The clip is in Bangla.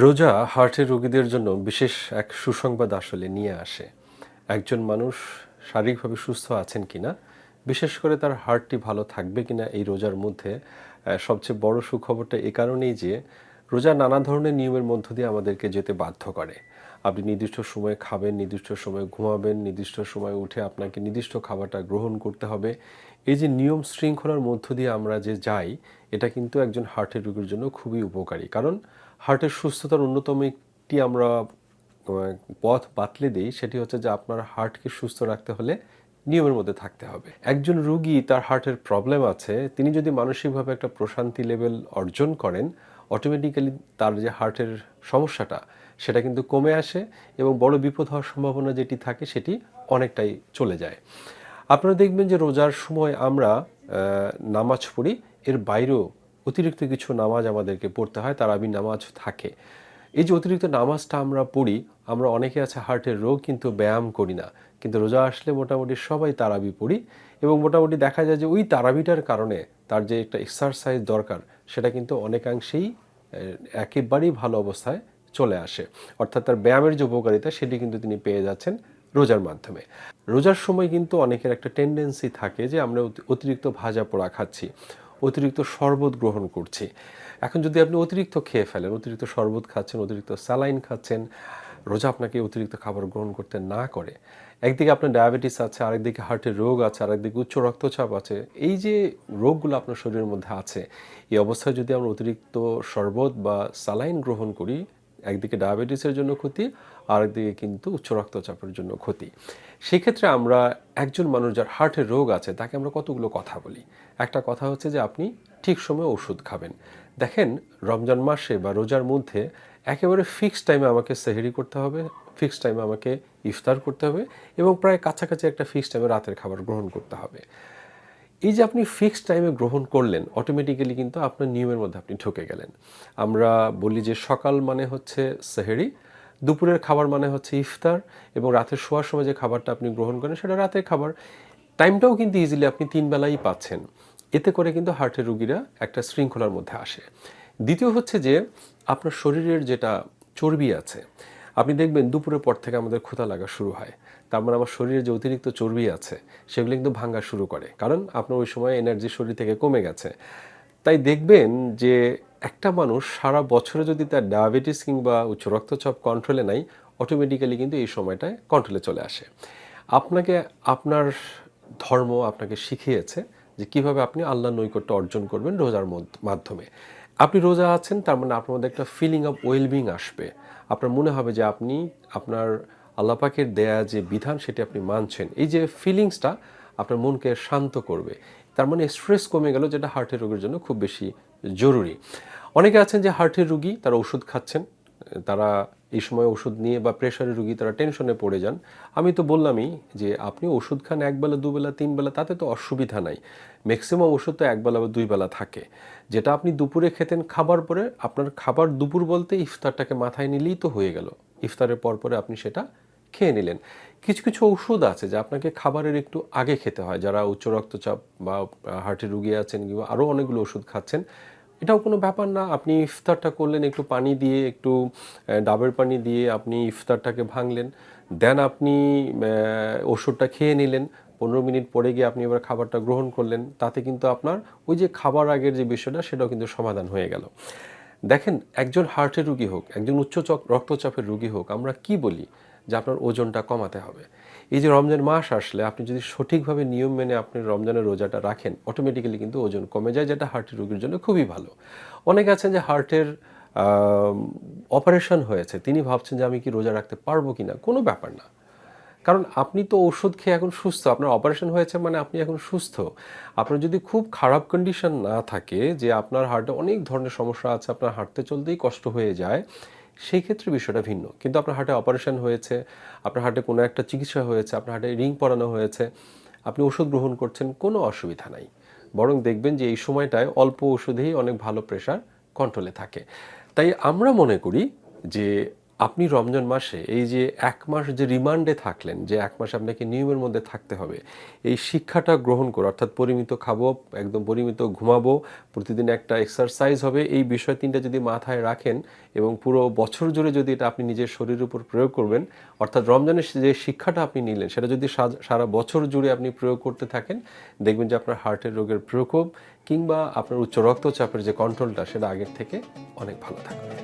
রোজা হার্টের রোগীদের জন্য বিশেষ এক সুসংবাদ আসলে নিয়ে আসে। একজন মানুষ শারীরিকভাবে সুস্থ আছেন কিনা, বিশেষ করে তার হার্টটি ভালো থাকবে কিনা এই রোজার মধ্যে সবচেয়ে বড় সুখবরটা এ কারণেই যে রোজা নানা ধরনের নিয়মের মধ্য দিয়ে আমাদেরকে যেতে বাধ্য করে। আপনি নির্দিষ্ট সময়ে খাবেন, নির্দিষ্ট সময়ে ঘুমাবেন, নির্দিষ্ট সময়ে উঠে আপনাকে নির্দিষ্ট খাবারটা গ্রহণ করতে হবে। এই যে নিয়ম শৃঙ্খলার মধ্য দিয়ে আমরা যে যাই, এটা কিন্তু একজন হার্টের রোগীর জন্য খুবই উপকারী। কারণ হার্টের সুস্থতার অন্যতম একটি আমরা পথ বাতলে দিই, সেটি হচ্ছে যে আপনার হার্টকে সুস্থ রাখতে হলে নিয়মের মধ্যে থাকতে হবে। একজন রুগী তার হার্টের প্রবলেম আছে, তিনি যদি মানসিকভাবে একটা প্রশান্তি লেভেল অর্জন করেন, অটোমেটিক্যালি তার যে হার্টের সমস্যাটা সেটা কিন্তু কমে আসে এবং বড় বিপদ হওয়ার সম্ভাবনা যেটি থাকে সেটি অনেকটাই চলে যায়। আপনারা দেখবেন যে রোজার সময় আমরা নামাজ পড়ি, এর বাইরেও অতিরিক্ত কিছু নামাজ আমাদেরকে পড়তে হয়, তারাবি নামাজ থাকে। এই যে অতিরিক্ত নামাজটা আমরা পড়ি, আমরা অনেকে আছে হার্টের রোগ কিন্তু ব্যায়াম করি না, কিন্তু রোজা আসলে মোটামুটি সবাই তারাবি পড়ি এবং মোটামুটি দেখা যায় যে ওই তারাবিটার কারণে তার যে একটা এক্সারসাইজ দরকার সেটা কিন্তু অনেকাংশেই একেবারেই ভালো অবস্থায় চলে আসে। অর্থাৎ তার ব্যায়ামের যে উপকারিতা সেটি কিন্তু তিনি পেয়ে যাচ্ছেন রোজার মাধ্যমে। রোজার সময় কিন্তু অনেকের একটা টেন্ডেন্সি থাকে যে আমরা অতিরিক্ত ভাজা পোড়া খাচ্ছি, অতিরিক্ত শরবত গ্রহণ করছি। এখন যদি আপনি অতিরিক্ত খেয়ে ফেলেন, অতিরিক্ত শরবত খাচ্ছেন, অতিরিক্ত স্যালাইন খাচ্ছেন, রোজা আপনাকে অতিরিক্ত খাবার গ্রহণ করতে না করে, একদিকে আপনার ডায়াবেটিস আছে, আরেকদিকে হার্টের রোগ আছে, আরেকদিকে উচ্চ রক্তচাপ আছে, এই যে রোগগুলো আপনার শরীরের মধ্যে আছে, এই অবস্থায় যদি আমরা অতিরিক্ত শরবত বা স্যালাইন গ্রহণ করি, একদিকে ডায়াবেটিসের জন্য ক্ষতি, আরেকদিকে কিন্তু উচ্চ রক্তচাপের জন্য ক্ষতি। সেক্ষেত্রে আমরা একজন মানুষ যার হার্টের রোগ আছে তাকে আমরা কতগুলো কথা বলি। একটা কথা হচ্ছে যে আপনি ঠিক সময়ে ওষুধ খাবেন। দেখেন, রমজান মাসে বা রোজার মধ্যে একেবারে ফিক্সড টাইমে আমাকে সেহরি করতে হবে, ফিক্সড টাইমে আমাকে ইফতার করতে হবে এবং প্রায় কাছাকাছি একটা ফিক্সড টাইমে রাতের খাবার গ্রহণ করতে হবে। এই যে আপনি ফিক্সড টাইমে গ্রহণ করলেন, অটোমেটিক্যালি কিন্তু আপনার নিয়মের মধ্যে আপনি ঢুকে গেলেন। আমরা বলি যে সকাল মানে হচ্ছে সেহরি, দুপুরের খাবার মানে হচ্ছে ইফতার এবং রাতের শোয়ার সময় যে খাবারটা আপনি গ্রহণ করেন সেটা রাতের খাবার। টাইমটাও কিন্তু ইজিলি আপনি 3 বেলাই পাচ্ছেন। এতে করে কিন্তু হার্টের রোগীরা একটা শৃঙ্খলার মধ্যে আসে। দ্বিতীয় হচ্ছে যে আপনার শরীরের যেটা চর্বি আছে, আপনি দেখবেন দুপুরের পর থেকে আমাদের ক্ষুধা লাগা শুরু হয়। তার মানে আমার শরীরে যে অতিরিক্ত চর্বি আছে সেগুলো কিন্তু ভাঙা শুরু করে, কারণ আপনার ওই সময় এনার্জি শরীর থেকে কমে গেছে। তাই দেখবেন যে একটা মানুষ সারা বছরে যদি তার ডায়াবেটিস কিংবা উচ্চ রক্তচাপ কন্ট্রোলে নাই, অটোমেটিক্যালি কিন্তু এই সময়টায় কন্ট্রোলে চলে আসে। আপনাকে আপনার ধর্ম আপনাকে শিখিয়েছে যে কিভাবে আপনি আল্লাহর নৈকট্য অর্জন করবেন রোজার মাধ্যমে। আপনি রোজা আছেন, তার মানে আপনার মধ্যে একটা ফিলিং অফ ওয়েলবিং আসবে। আপনার মনে হবে যে আপনি আপনার আল্লাহ পাকের দেয়া যে বিধান সেটি আপনি মানছেন। এই যে ফিলিংসটা আপনার মনকে শান্ত করবে। তার মানে স্ট্রেস কমে গেল, যেটা হার্টের রোগের জন্য খুব বেশি জরুরি। অনেকে আছেন যে হার্টের রোগী, তারা ওষুধ খাচ্ছেন, তারা এই সময় ওষুধ নিয়ে বা প্রেশারের রোগী তারা টেনশনে পড়ে যান। আমি তো বললামই যে আপনি ওষুধ খান একবেলা, দুবেলা, 3 বেলা, তাতে তো অসুবিধা নাই। ম্যাক্সিমাম ওষুধ তো একবেলা বা 2 বেলা থাকে। যেটা আপনি দুপুরে খেতেন খাবার পরে, আপনার খাবার দুপুর বলতে ইফতারটাকে মাথায় নিলেই তো হয়ে গেল। ইফতারের পরে আপনি সেটা খেয়ে নিলেন। কিছু কিছু ওষুধ আছে যা আপনাকে খাবারের একটু আগে খেতে হয়। যারা উচ্চ রক্তচাপ বা হার্টের রোগী আছেন কিংবা আরও অনেকগুলো ওষুধ খাচ্ছেন, এটাও কোনো ব্যাপার না। আপনি ইফতারটা করলেন একটু পানি দিয়ে, একটু ডাবের পানি দিয়ে আপনি ইফতারটাকে ভাঙলেন, দেন আপনি ওষুধটা খেয়ে নিলেন। 15 মিনিট পরে গিয়ে আপনি এবার খাবারটা গ্রহণ করলেন, তাতে কিন্তু আপনার ওই যে খাবার আগের যে বিষয়টা সেটাও কিন্তু সমাধান হয়ে গেল। দেখেন, একজন হার্টের রোগী হোক, একজন উচ্চ রক্তচাপের রোগী হোক, আমরা কি বলি যে আপনার ওজনটা কমাতে হবে। এই যে রমজান মাস আসলে আপনি যদি সঠিকভাবে নিয়ম মেনে আপনি রমজানের রোজাটা রাখেন, অটোমেটিক্যালি কিন্তু ওজন কমে যায়, যেটা হার্টের রোগীর জন্য খুবই ভালো। অনেকে আছেন যে হার্টের অপারেশন হয়েছে, তিনি ভাবছেন যে আমি কি রোজা রাখতে পারবো কিনা। কোনো ব্যাপার না, কারণ আপনি তো ওষুধ খেয়ে এখন সুস্থ। আপনার অপারেশন হয়েছে মানে আপনি এখন সুস্থ। আপনার যদি খুব খারাপ কন্ডিশন না থাকে, যে আপনার হার্টে অনেক ধরনের সমস্যা আছে, আপনার হাঁটতে চলতেই কষ্ট হয়ে যায়, সেই ক্ষেত্রে বিষয়টা ভিন্ন। কিন্তু আপনার হার্টে অপারেশন হয়েছে, আপনার হার্টে কোনো একটা চিকিৎসা হয়েছে, আপনার হার্টে রিং পরানো হয়েছে, আপনি ওষুধ গ্রহণ করছেন, কোনো অসুবিধা নাই। বরং দেখবেন যে এই সময়টায় অল্প ওষুধেই অনেক ভালো প্রেশার কন্ট্রোলে থাকে। তাই আমরা মনে করি যে আপনি রমজান মাসে এই যে ১ মাস যে রিমান্ডে থাকলেন, যে ১ মাস আপনাকে নিয়মের মধ্যে থাকতে হবে, এই শিক্ষাটা গ্রহণ করে অর্থাৎ পরিমিত খাবো, একদম পরিমিত ঘুমাবো, প্রতিদিন একটা এক্সারসাইজ হবে, এই বিষয় ৩টা যদি মাথায় রাখেন এবং পুরো বছর জুড়ে যদি এটা আপনি নিজের শরীরের উপর প্রয়োগ করবেন, অর্থাৎ রমজানের যে শিক্ষাটা আপনি নিলেন সেটা যদি সারা বছর জুড়ে আপনি প্রয়োগ করতে থাকেন, দেখবেন যে আপনার হার্টের রোগের প্রকোপ কিংবা আপনার উচ্চ রক্তচাপের যে কন্ট্রোলটা সেটা আগের থেকে অনেক ভালো থাকবে।